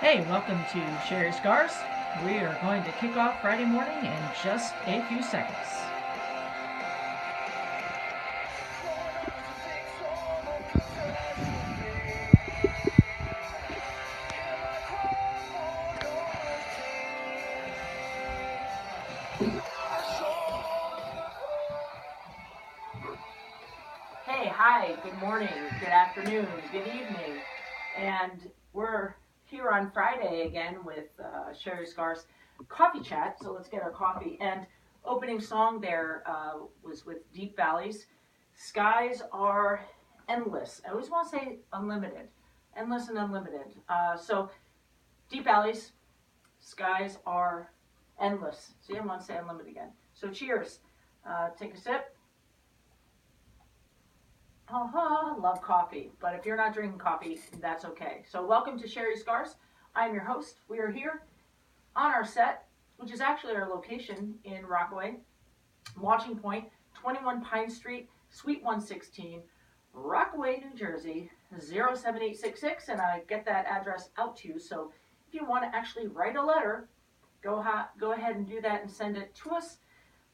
Hey, welcome to Sherry Scars. We are going to kick off Friday morning in just a few seconds. Hey, hi, good morning, good afternoon, good evening, and we're here on Friday again with Sherry Scars Coffee Chat. So let's get our coffee. And opening song there was with Deep Valleys. Skies are endless. I always want to say unlimited, endless and unlimited. So Deep Valleys, skies are endless. See, I want to say unlimited again. So cheers. Take a sip. Love coffee, but if you're not drinking coffee, that's okay. So welcome to Sherry Scars. I'm your host. We are here on our set, which is actually our location in Rockaway, Launching Point, 21 Pine Street, Suite 116, Rockaway, New Jersey, 07866, and I get that address out to you. So if you want to actually write a letter, go ahead and do that and send it to us.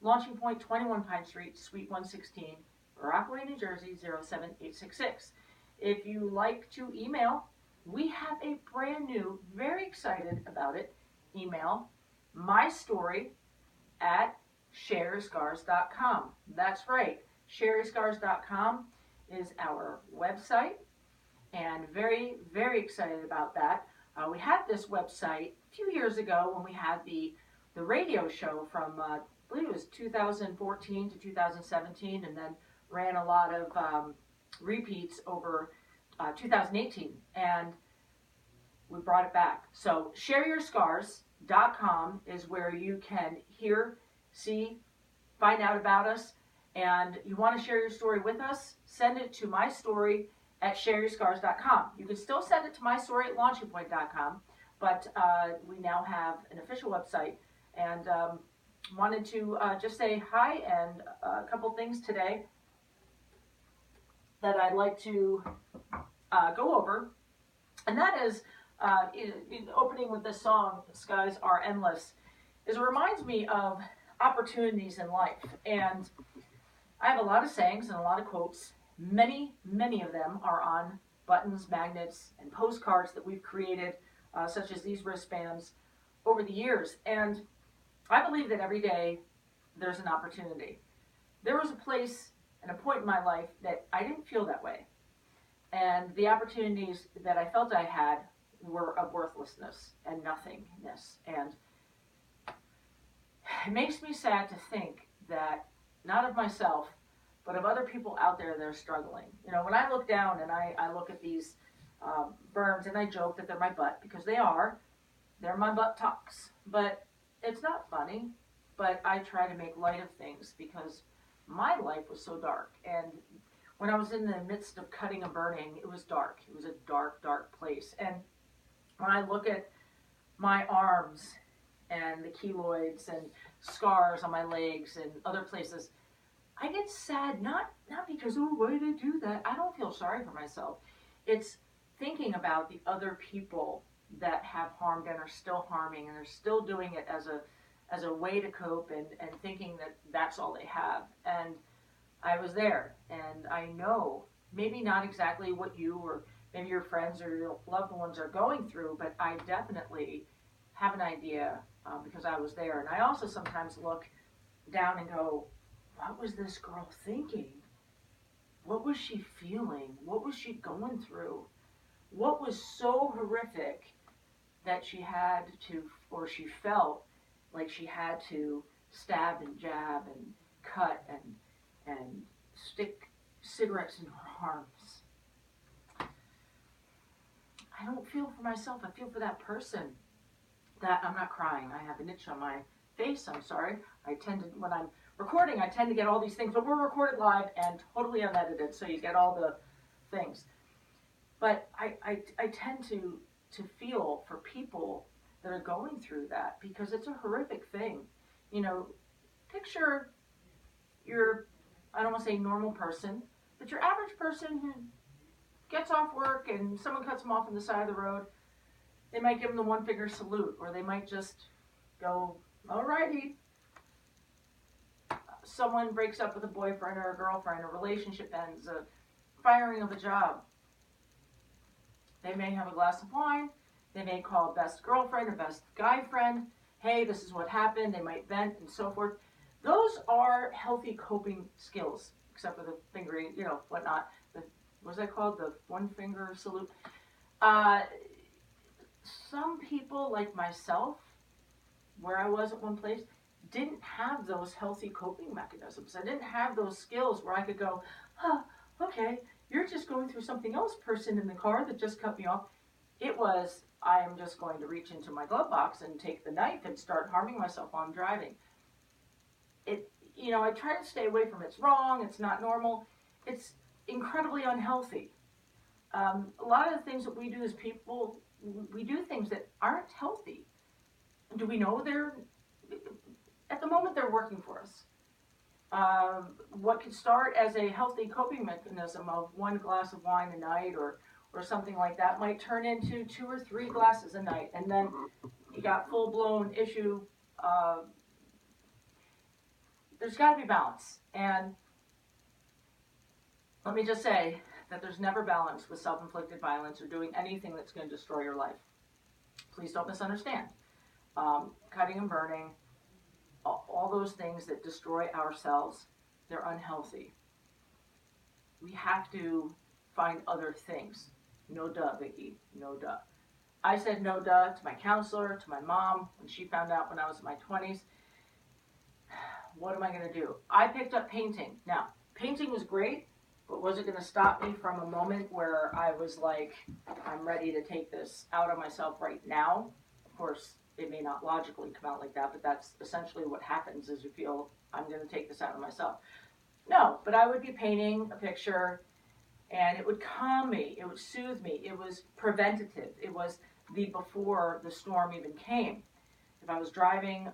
Launching Point, 21 Pine Street, Suite 116, Rockaway, New Jersey, 07866. If you like to email, we have a brand new, very excited about it, email, mystory@sharyscars.com. That's right, sharyscars.com is our website, and very, very excited about that. We had this website a few years ago when we had the radio show from, I believe it was 2014 to 2017, and then ran a lot of repeats over 2018, and we brought it back. So shareyourscars.com is where you can hear, see, find out about us, and you want to share your story with us, send it to mystory@shareyourscars.com. You can still send it to mystory@launchingpoint.com, but we now have an official website, and wanted to just say hi and a couple things today that I'd like to go over, and that is in opening with this song, Skies Are Endless, is it reminds me of opportunities in life. And I have a lot of sayings and a lot of quotes. Many of them are on buttons, magnets, and postcards that we've created, such as these wristbands, over the years. And I believe that every day there's an opportunity. There was a place and a point in my life that I didn't feel that way. And the opportunities that I felt I had were of worthlessness and nothingness. And it makes me sad to think that, not of myself, but of other people out there that are struggling. You know, when I look down and I look at these burns, and I joke that they're my butt, because they're my butt talks. But it's not funny, but I try to make light of things because my life was so dark. And when I was in the midst of cutting and burning, it was dark. It was a dark, dark place. And when I look at my arms and the keloids and scars on my legs and other places, I get sad, not because, oh, why did I do that? I don't feel sorry for myself. It's thinking about the other people that have harmed and are still harming, and are still doing it as a way to cope, and thinking that that's all they have. And I was there, and I know maybe not exactly what you or maybe your friends or your loved ones are going through, but I definitely have an idea because I was there. And I also sometimes look down and go, what was this girl thinking? What was she feeling? What was she going through? What was so horrific that she had to, or she felt like she had to stab and jab and cut and stick cigarettes in her arms? I don't feel for myself. I feel for that person. That I'm not crying. I have an itch on my face. I'm sorry. When I'm recording, I tend to get all these things, but we're recorded live and totally unedited, so you get all the things. But I tend to feel for people that are going through that, because it's a horrific thing. You know, picture your, I don't want to say normal person, but your average person who gets off work and someone cuts them off on the side of the road. They might give them the one finger salute, or they might just go, alrighty. Someone breaks up with a boyfriend or a girlfriend, a relationship ends, a firing of a job. They may have a glass of wine. They may call best girlfriend or best guy friend. Hey, this is what happened. They might vent and so forth. Those are healthy coping skills, except for the fingering, whatnot. What's that called? The one finger salute. Some people, like myself, where I was at one place, didn't have those healthy coping mechanisms. I didn't have those skills where I could go, okay, you're just going through something else, person in the car that just cut me off. It was, I am just going to reach into my glove box and take the knife and start harming myself while I'm driving. I try to stay away from it's wrong, it's not normal, it's incredibly unhealthy. A lot of the things that we do as people, we do things that aren't healthy. Do we know at the moment they're working for us? What could start as a healthy coping mechanism of one glass of wine a night or something like that might turn into 2 or 3 glasses a night, and then you got full-blown issue. There's got to be balance, and let me just say that there's never balance with self-inflicted violence or doing anything that's going to destroy your life. Please don't misunderstand. Cutting and burning, all those things that destroy ourselves, they're unhealthy. We have to find other things. No duh, Vicki, no duh. I said no duh to my counselor, to my mom, when she found out when I was in my 20s. What am I going to do? I picked up painting. Now, painting was great, but was it going to stop me from a moment where I was like, I'm ready to take this out on myself right now? Of course, it may not logically come out like that, but that's essentially what happens is you feel, I'm going to take this out on myself. No, but I would be painting a picture, and it would calm me. It would soothe me. It was preventative. It was before the storm even came. If I was driving,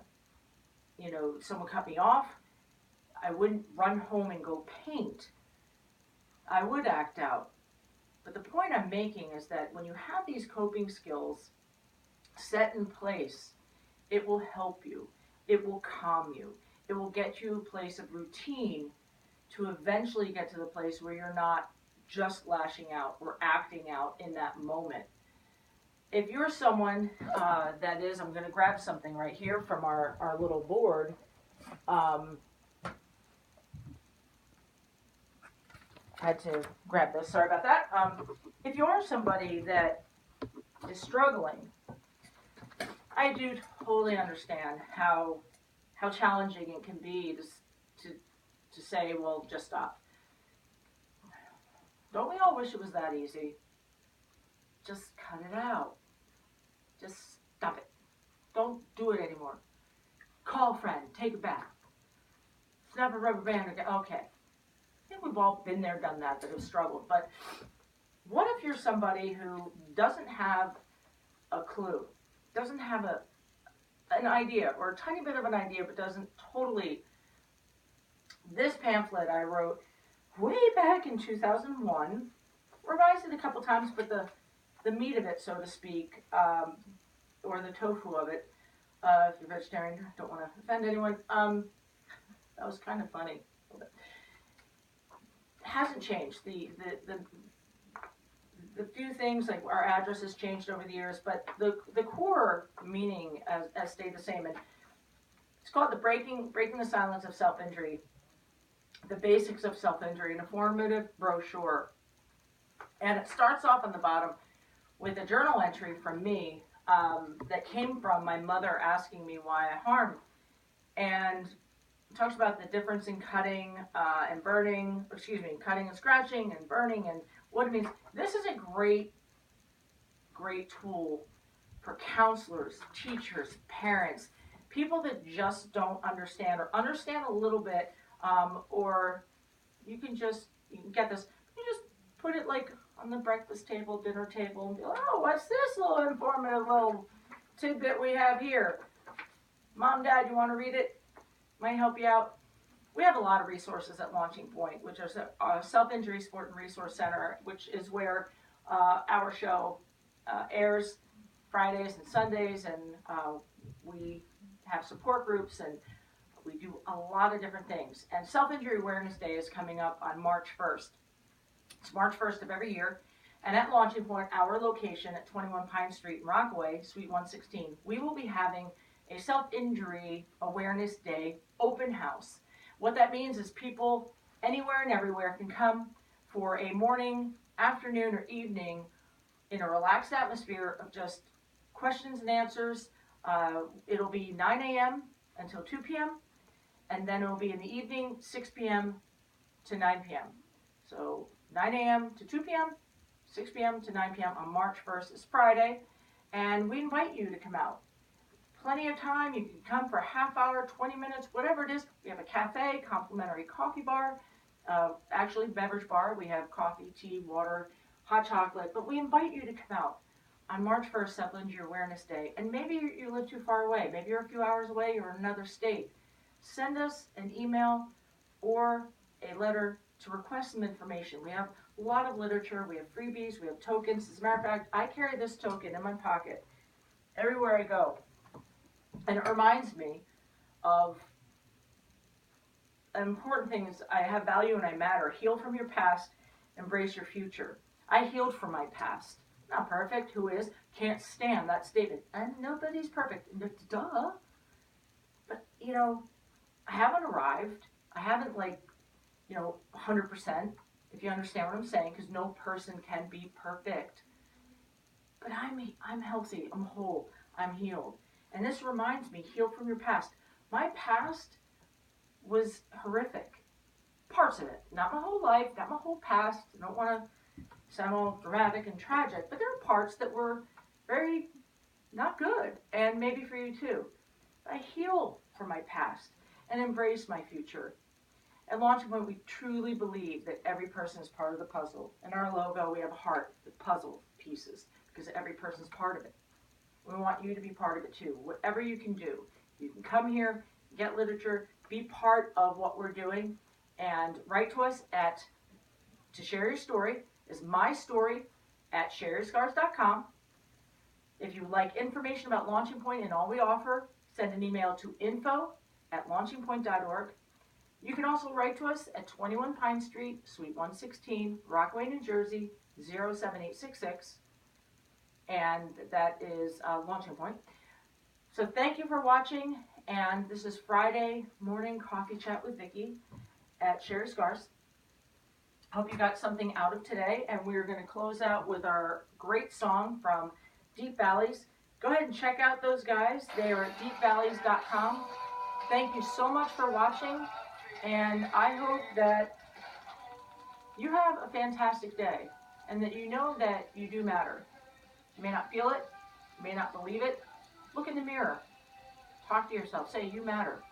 someone cut me off, I wouldn't run home and go paint. I would act out. But the point I'm making is that when you have these coping skills set in place, it will help you. It will calm you. It will get you a place of routine to eventually get to the place where you're not just lashing out or acting out in that moment. If you're someone that is, I'm going to grab something right here from our little board. Had to grab this, sorry about that. If you are somebody that is struggling, I do totally understand how challenging it can be to say, well, just stop. Don't we all wish it was that easy? Just cut it out. Just stop it. Don't do it anymore. Call a friend. Take it back. Snap a rubber band. Okay. I think we've all been there, done that have struggled. But what if you're somebody who doesn't have a clue, doesn't have an idea, or a tiny bit of an idea, but doesn't totally... This pamphlet I wrote way back in 2001, revised it a couple times, but the meat of it, so to speak, or the tofu of it, if you're vegetarian, don't want to offend anyone, that was kind of funny. It hasn't changed. The few things, like our address has changed over the years, but the core meaning has stayed the same. And it's called the Breaking the Silence of Self-Injury, the Basics of Self-Injury, an informative brochure. And it starts off on the bottom with a journal entry from me that came from my mother asking me why I harmed. And it talks about the difference in cutting and burning, cutting and scratching and burning and what it means. This is a great tool for counselors, teachers, parents, people that just don't understand or understand a little bit, or you can get this, you just put it like on the breakfast table, dinner table, and be like, oh, what's this little informative little tidbit we have here? Mom, Dad, you want to read it? Might help you out. We have a lot of resources at Launching Point, which is a self-injury support and resource center, which is where our show airs. Fridays and Sundays, and we have support groups, and we do a lot of different things. And Self-Injury Awareness Day is coming up on March 1st. It's March 1st of every year. And at Launching Point, our location at 21 Pine Street in Rockaway, Suite 116, we will be having a Self-Injury Awareness Day open house. What that means is people anywhere and everywhere can come for a morning, afternoon, or evening in a relaxed atmosphere of just questions and answers. It'll be 9 a.m. until 2 p.m. and then it'll be in the evening, 6 p.m. to 9 p.m. So 9 a.m. to 2 p.m., 6 p.m. to 9 p.m. on March 1st is Friday, and we invite you to come out. Plenty of time. You can come for a half hour, 20 minutes, whatever it is. We have a cafe, complimentary coffee bar, actually beverage bar. We have coffee, tea, water, hot chocolate, but we invite you to come out on March 1st, Self-Injury Awareness Day. And maybe you live too far away. Maybe you're a few hours away. You're in another state. Send us an email or a letter to request some information. We have a lot of literature. We have freebies. We have tokens. As a matter of fact, I carry this token in my pocket everywhere I go. And it reminds me of an important thing is I have value and I matter. Heal from your past. Embrace your future. I healed from my past. Not perfect. Who is? Can't stand that statement. And nobody's perfect. Duh. But, I haven't arrived. I haven't 100%, if you understand what I'm saying, because no person can be perfect. But I'm healthy. I'm whole. I'm healed. And this reminds me, heal from your past. My past was horrific. Parts of it. Not my whole life, not my whole past. I don't want to sound all dramatic and tragic, but there are parts that were very not good, and maybe for you too. I heal from my past and embrace my future. At Launching Point, we truly believe that every person is part of the puzzle. In our logo, we have a heart with puzzle pieces because every person is part of it. We want you to be part of it too. Whatever you can do, you can come here, get literature, be part of what we're doing, and write to us to share your story is mystory@shareyourscars.com. If you would like information about Launching Point and all we offer, send an email to info@launchingpoint.org. You can also write to us at 21 Pine Street, Suite 116, Rockaway, New Jersey, 07866. And that is Launching Point. So thank you for watching. And this is Friday morning coffee chat with Vicki at SYS Scars. Hope you got something out of today. And we're going to close out with our great song from Deep Valleys. Go ahead and check out those guys. They are at deepvalleys.com. Thank you so much for watching. And I hope that you have a fantastic day and that you know that you do matter. You may not feel it, you may not believe it. Look in the mirror. Talk to yourself. Say, you matter.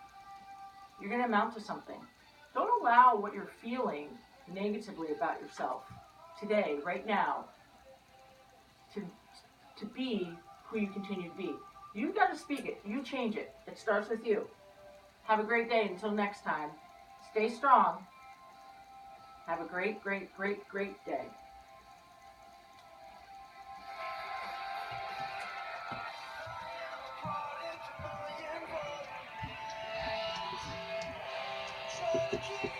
You're going to amount to something. Don't allow what you're feeling negatively about yourself today, right now, to be who you continue to be. You've got to speak it. You change it. It starts with you. Have a great day. Until next time, stay strong. Have a great, great, great, great day. Keep